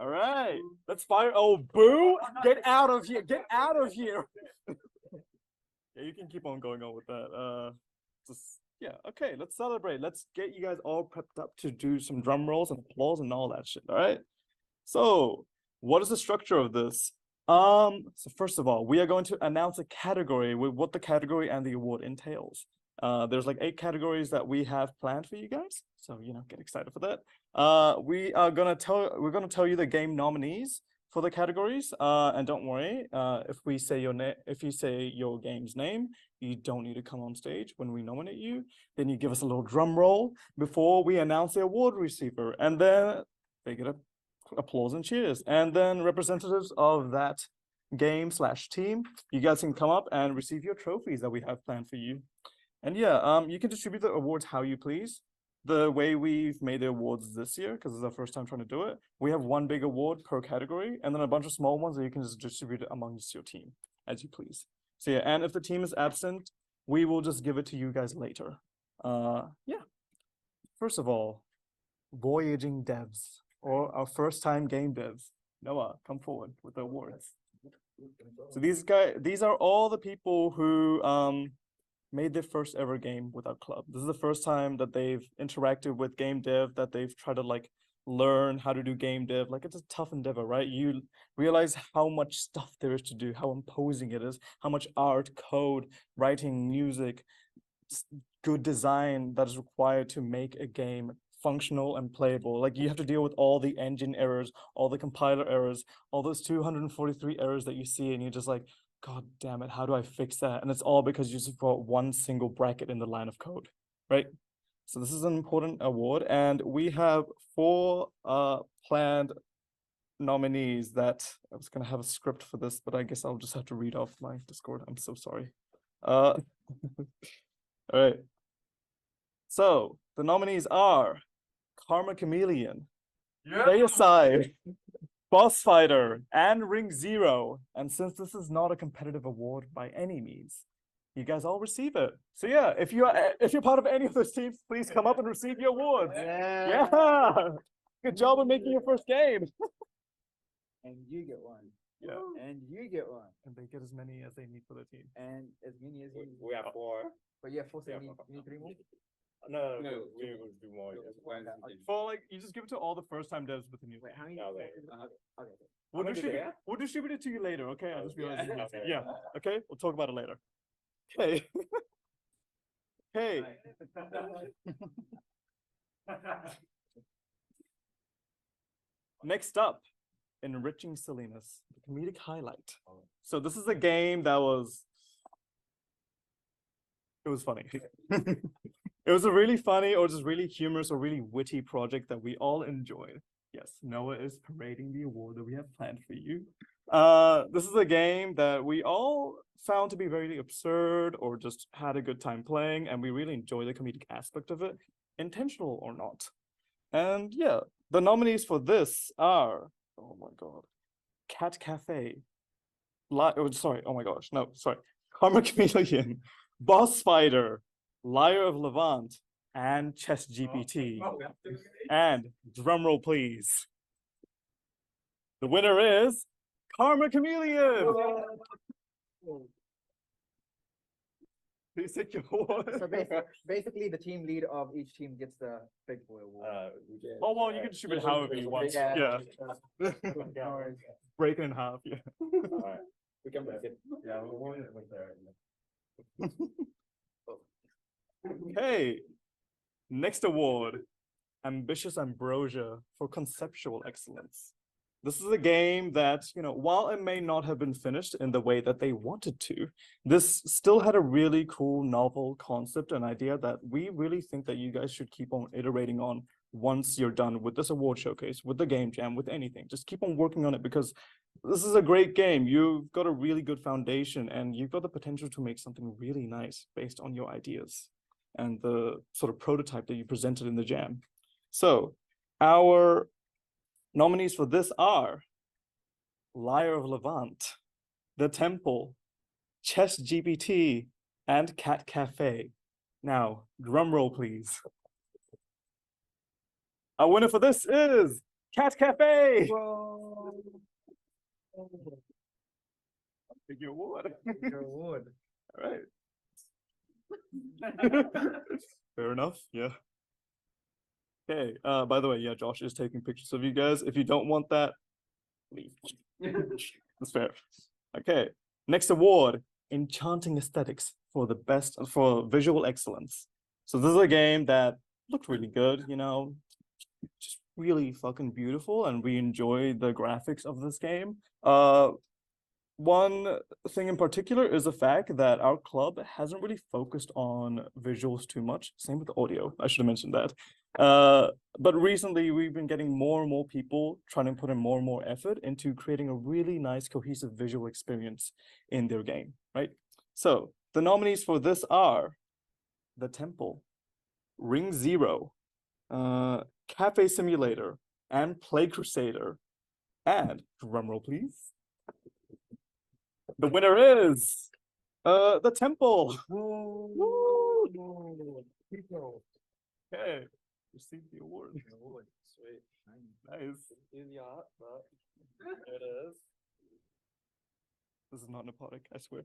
All right, let's fire. Oh, boo! Get out of here! Get out of here! Yeah, you can keep on going on with that. Yeah, okay, let's celebrate. Let's get you guys all prepped up to do some drum rolls and applause and all that shit. All right. So, what is the structure of this? So first of all, we are going to announce a category with what the category and the award entails. There's like 8 categories that we have planned for you guys, so get excited for that. We're gonna tell you the game nominees for the categories. And don't worry, if you say your game's name, you don't need to come on stage when we nominate you. Then you give us a little drum roll before we announce the award receiver, and then they get applause and cheers. And then representatives of that game/team, you guys can come up and receive your trophies that we have planned for you. And yeah, you can distribute the awards how you please. The way we've made the awards this year, because it's our first time trying to do it, we have one big award per category, and then a bunch of small ones that you can just distribute amongst your team as you please. So yeah, and if the team is absent, we will just give it to you guys later. Yeah. First of all, voyaging devs, or our first time game devs. Noah, come forward with the awards. So these are all the people who made their first ever game with our club. This is the first time that they've interacted with game dev, that they've tried to like learn how to do game dev. Like, it's a tough endeavor, right? You realize how much stuff there is to do, how imposing it is, how much art, code, writing, music, good design that is required to make a game functional and playable. Like, you have to deal with all the engine errors, all the compiler errors, all those 243 errors that you see, and you're just like, God damn it, how do I fix that? And it's all because you just brought one single bracket in the line of code, right? So this is an important award, and we have 4 planned nominees that I was gonna have a script for this, but I guess I'll just have to read off my Discord. I'm so sorry. All right. So the nominees are Karma Chameleon, Stay Aside, Boss Fighter, and Ring Zero. And since this is not a competitive award by any means, you guys all receive it. So yeah, if you're part of any of those teams, please come up and receive your awards. Yeah. Good job of making your first game. And you get one. Yeah. And you get one. And they get as many as they need for their team. And as many as you need. We have 4. But yeah, 4, so you need 3 more? No, we will do more. For like, you just give it to all the first-time devs with the new. Wait, how many? Okay. Okay. We'll distribute it to you later, okay? I just realized. Okay. Yeah. Okay, we'll talk about it later. Okay. Hey. Next up, Enriching Silliness, the comedic highlight. So this is a game that was funny. It was a really funny or just really humorous or really witty project that we all enjoyed. Yes, Noah is parading the award that we have planned for you. This is a game that we all found to be very absurd or just had a good time playing, and we really enjoy the comedic aspect of it, intentional or not. And yeah, the nominees for this are, oh my God, Cat Cafe. Karma Chameleon, Boss Fighter, Liar of Levant, and Chess GPT. And drumroll, please. The winner is Karma Chameleon. Please take your award. So basically, the team lead of each team gets the big boy award. Oh, well, you can distribute however you want. Yeah. Break it in half, yeah. All right. We can break it. Yeah, we'll like that. Okay. Next award, Ambitious Ambrosia for Conceptual Excellence. This is a game that, while it may not have been finished in the way that they wanted to, this still had a really cool, novel concept and idea that we really think that you guys should keep on iterating on once you're done with this award showcase, with the game jam, with anything. Just keep on working on it, because this is a great game. You've got a really good foundation, and you've got the potential to make something really nice based on your ideas and the sort of prototype that you presented in the jam. So our nominees for this are Liar of Levant, The Temple, Chess GPT, and Cat Cafe. Now, drum roll, please. Our winner for this is Cat Cafe. Whoa. Big award. Your award. All right. Fair enough. Yeah. Okay. By the way, yeah, Josh is taking pictures of you guys. If you don't want that, leave. That's fair. Okay. Next award, Enchanting Aesthetics for the best for visual excellence. So this is a game that looked really good, you know, just really fucking beautiful, and we enjoy the graphics of this game. One thing in particular is the fact that our club hasn't really focused on visuals too much. Same with audio. I should have mentioned that. But recently we've been getting more and more people trying to put in more and more effort into creating a really nice cohesive visual experience in their game, right? So the nominees for this are The Temple, Ring Zero, Cafe Simulator, and Play Crusader. And drumroll please. The winner is The Temple. Woo! Okay, receive the award. Sweet. Nice. Easy art, but There it is. This is not Nepotic, I swear.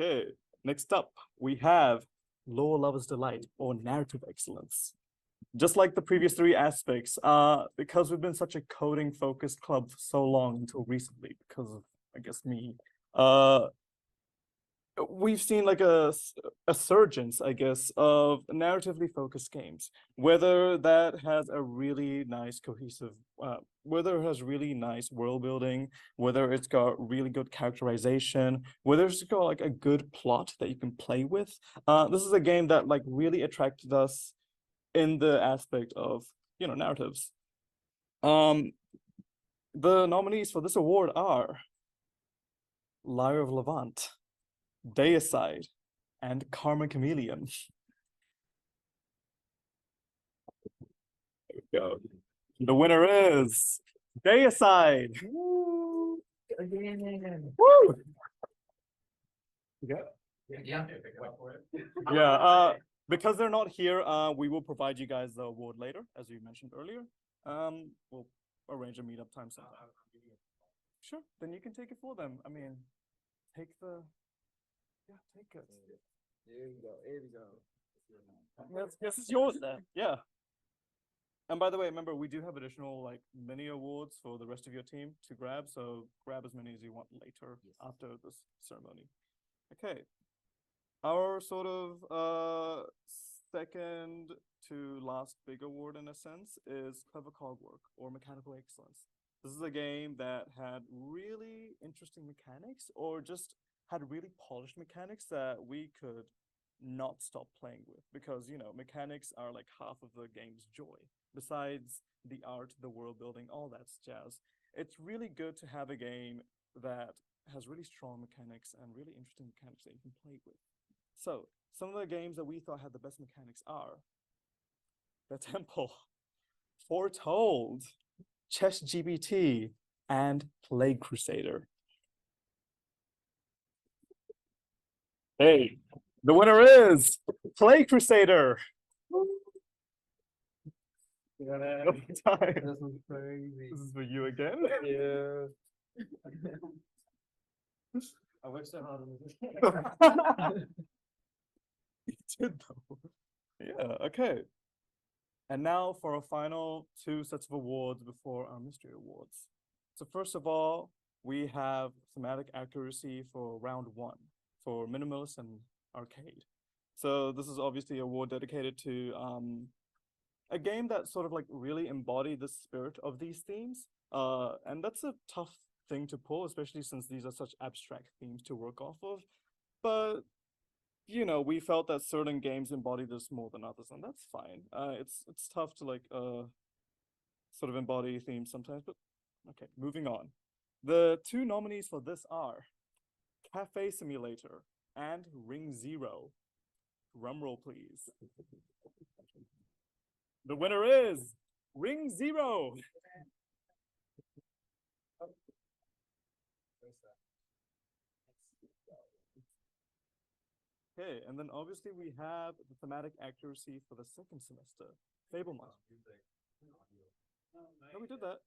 Okay, next up we have Lorelover's Delight, or Narrative Excellence. Just like the previous three aspects, because we've been such a coding focused club for so long until recently, because of, I guess, me, we've seen like a surgence, I guess, of narratively focused games, whether that has a really nice cohesive, whether it has really nice world building, whether it's got really good characterization, whether it's got like a good plot that you can play with. This is a game that like really attracted us in the aspect of, you know, narratives. The nominees for this award are Lyre of Levant, Deicide, and Karma Chameleon. There we go. The winner is Deicide. Woo! Again. Woo! Yeah. Yeah, because they're not here, we will provide you guys the award later, as you mentioned earlier. We'll arrange a meetup time sometime. Sure, then you can take it for them. I mean, take it. Here we go. Here we go. This is yours then. Yeah. And by the way, remember, we do have additional like mini awards for the rest of your team to grab, so grab as many as you want later after this ceremony. Okay. Our sort of second to last big award in a sense is Clever Cogwork, or Mechanical Excellence. This is a game that had really interesting mechanics, or just had really polished mechanics that we could not stop playing with, because, you know, mechanics are like half of the game's joy. Besides the art, the world building, all that jazz, it's really good to have a game that has really strong mechanics and really interesting mechanics that you can play with. So, some of the games that we thought had the best mechanics are The Temple, Foretold, Chess GBT, and Play Crusader. Hey, the winner is Play Crusader. Time. This was crazy. This is for you again. Yeah. I worked so hard on this. You did though. Yeah, okay. And now for our final two sets of awards before our mystery awards. So first of all, we have thematic accuracy for round one for minimalist and arcade. So this is obviously an award dedicated to a game that sort of like really embodied the spirit of these themes. And that's a tough thing to pull, especially since these are such abstract themes to work off of. But, you know, we felt that certain games embody this more than others, and that's fine. It's tough to like sort of embody themes sometimes, but okay, moving on. The two nominees for this are Cafe Simulator and Ring Zero. Drumroll, please. The winner is Ring Zero. Okay, and then obviously we have the thematic accuracy for the second semester. Fable mod. No, we did that.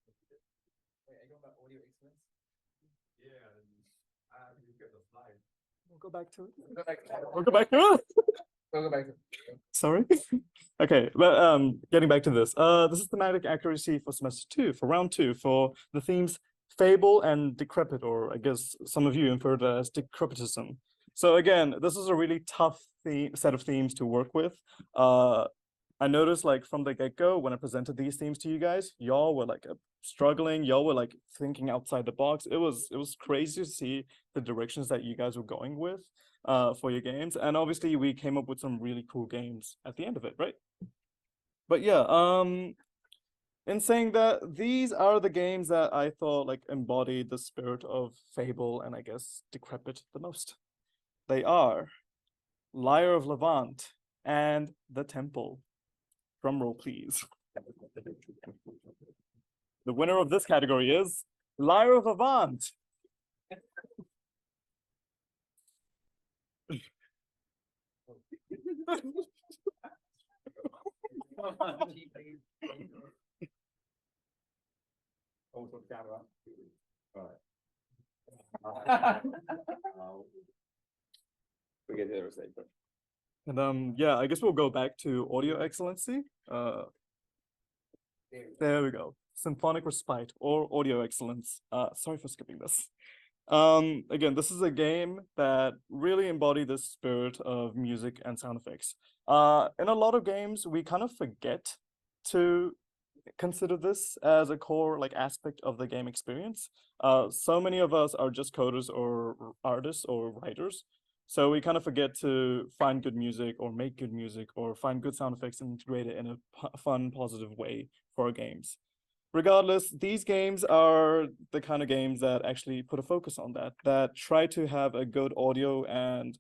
Wait, are you going about audio excellence? Yeah, you get the slide. We'll go back to it. Go back. We'll go back to it. Go back. Sorry. Okay, but getting back to this. This is thematic accuracy for semester 2, for round 2, for the themes Fable and Decrepit, or I guess some of you inferred as Decrepitism. So again, this is a really tough set of themes to work with. I noticed like from the get-go when I presented these themes to you guys, y'all were like struggling, y'all were like thinking outside the box. It was crazy to see the directions that you guys were going with for your games. And obviously we came up with some really cool games at the end of it, right? But yeah, in saying that, these are the games that I thought like embodied the spirit of Fable and I guess Decrepit the most. They are Lyre of Levant and The Temple. Drum roll, please. The winner of this category is Lyre of Levant. Also camera. Alright. Forget the other side. And yeah, I guess we'll go back to audio excellency. There we go. Symphonic Respite or audio excellence. Sorry for skipping this. Again, this is a game that really embodied the spirit of music and sound effects. In a lot of games, we kind of forget to consider this as a core like aspect of the game experience. So many of us are just coders or artists or writers. So we kind of forget to find good music or make good music or find good sound effects and integrate it in a fun, positive way for our games. Regardless, these games are the kind of games that actually put a focus on that try to have a good audio and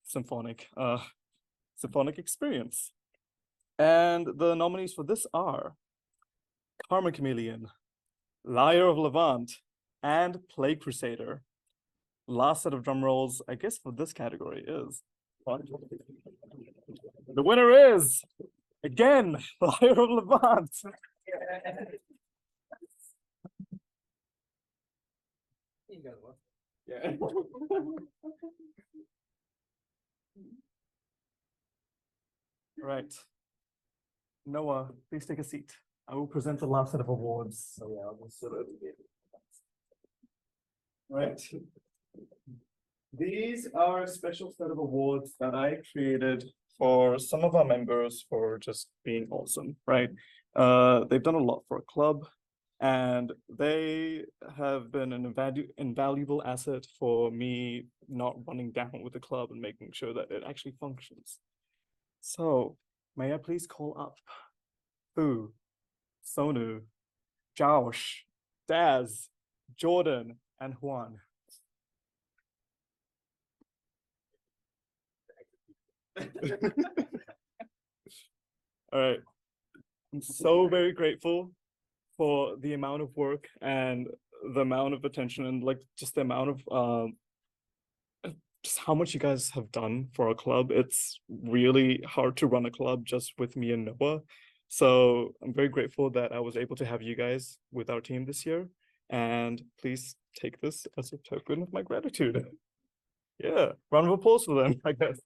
symphonic experience. And the nominees for this are Karma Chameleon, Lyre of Levant, and Plague Crusader. Last set of drum rolls, I guess, for this category is the winner is again Lyre of Levant. Yeah. Right. Noah, please take a seat. I will present the last set of awards. So yeah, I'll just sort of Right. These are a special set of awards that I created for some of our members for just being awesome, right? They've done a lot for a club, and they have been an invaluable asset for me not running down with the club and making sure that it actually functions. So, may I please call up Fu, Sonu, Josh, Daz, Jordan, and Juan. All right. I'm so very grateful for the amount of work and the amount of attention and like just the amount of just how much you guys have done for our club. It's really hard to run a club just with me and Noah. So I'm very grateful that I was able to have you guys with our team this year. And please take this as a token of my gratitude. Yeah, round of applause for them, I guess.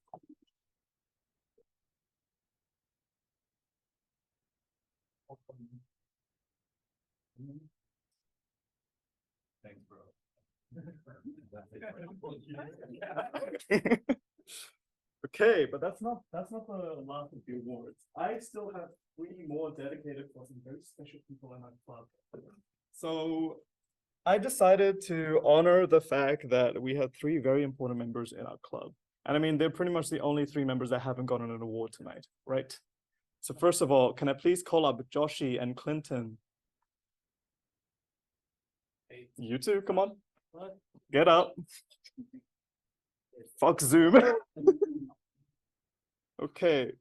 Thanks, bro. Okay, but that's not the last of the awards. I still have 3 more dedicated for some very special people in our club. So I decided to honor the fact that we had 3 very important members in our club. And I mean, they're pretty much the only 3 members that haven't gotten an award tonight, right? So first of all, can I please call up Joshi and Clinton? Hey. You two, come on. What? Get up. Fuck Zoom. Okay.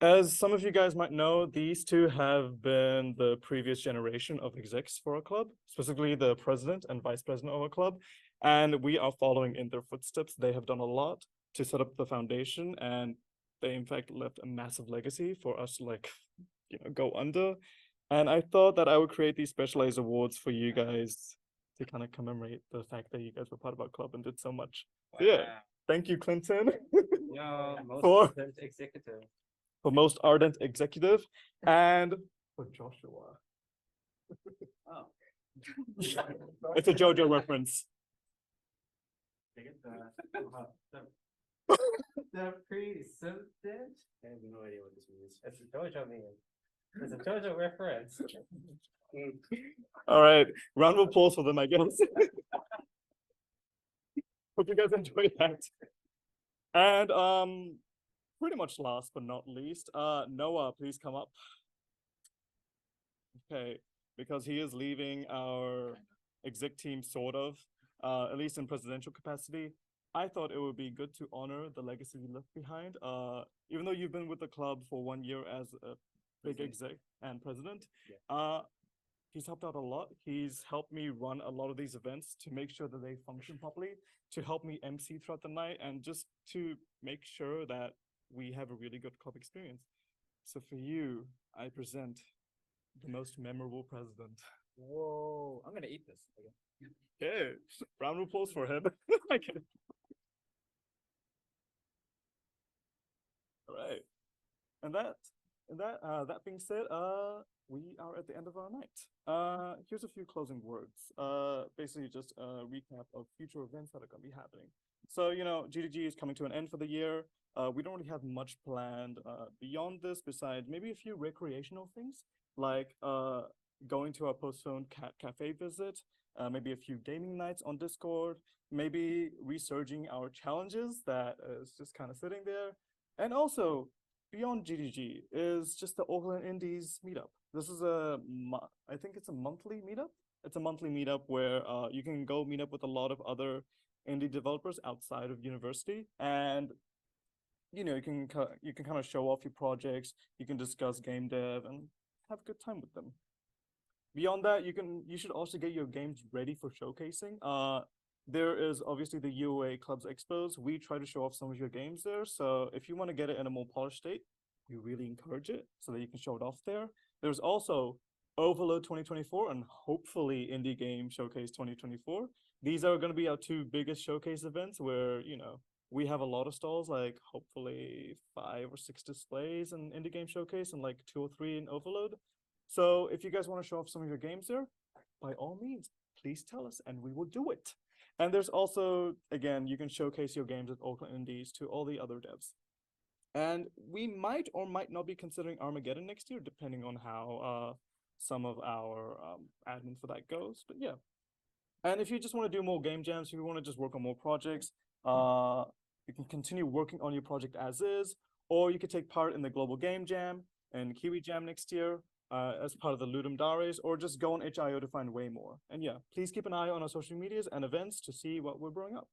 As some of you guys might know, these 2 have been the previous generation of execs for our club, specifically the president and vice president of our club, and we are following in their footsteps. They have done a lot to set up the foundation, and they in fact left a massive legacy for us to like, go under. And I thought that I would create these specialized awards for you guys to kind of commemorate the fact that you guys were part of our club and did so much. So, yeah, thank you, Clinton, Yeah, most For- executive. for most ardent executive, and for Joshua. Oh. It's a JoJo reference. The pre-sentence? I have no idea what this means. It's a JoJo meme. It's a JoJo reference. All right, round of applause for them, I guess. Hope you guys enjoyed that. And pretty much last but not least, Noah, please come up. Okay, because he is leaving our exec team, sort of, at least in presidential capacity. I thought it would be good to honor the legacy he left behind. Even though you've been with the club for 1 year as a big exec and president, he's helped out a lot. He's helped me run a lot of these events to make sure that they function properly, to help me MC throughout the night, and just to make sure that we have a really good club experience. So for you, I present the most memorable president. Whoa, I'm gonna eat this. Okay, round of applause for him. Okay. All right, and that being said, we are at the end of our night. Here's a few closing words. Basically just a recap of future events that are going to be happening. So, GDG is coming to an end for the year. We don't really have much planned beyond this, besides maybe a few recreational things, like going to our postponed cafe visit, maybe a few gaming nights on Discord, maybe resurging our challenges that is just kind of sitting there. And also, beyond GDG is just the Auckland Indies meetup. This is I think it's a monthly meetup. It's a monthly meetup where you can go meet up with a lot of other indie developers outside of university, and you can kind of show off your projects. You can discuss game dev and have a good time with them. Beyond that, you should also get your games ready for showcasing. There is obviously the UOA Clubs Expos. We try to show off some of your games there. So if you want to get it in a more polished state, we really encourage it so that you can show it off there. There's also Overload 2024 and hopefully Indie Game Showcase 2024. These are going to be our two biggest showcase events where, we have a lot of stalls, like hopefully 5 or 6 displays in Indie Game Showcase and like 2 or 3 in Overload. So if you guys want to show off some of your games there, by all means, please tell us and we will do it. And there's also, again, you can showcase your games at Auckland Indies to all the other devs. And we might or might not be considering Armageddon next year, depending on how some of our admin for that goes. But yeah. And if you just want to do more game jams, if you want to just work on more projects, you can continue working on your project as is, or you could take part in the Global Game Jam and Kiwi Jam next year. As part of the Ludum Dares, or just go on itch.io to find way more. And yeah, please keep an eye on our social medias and events to see what we're bringing up.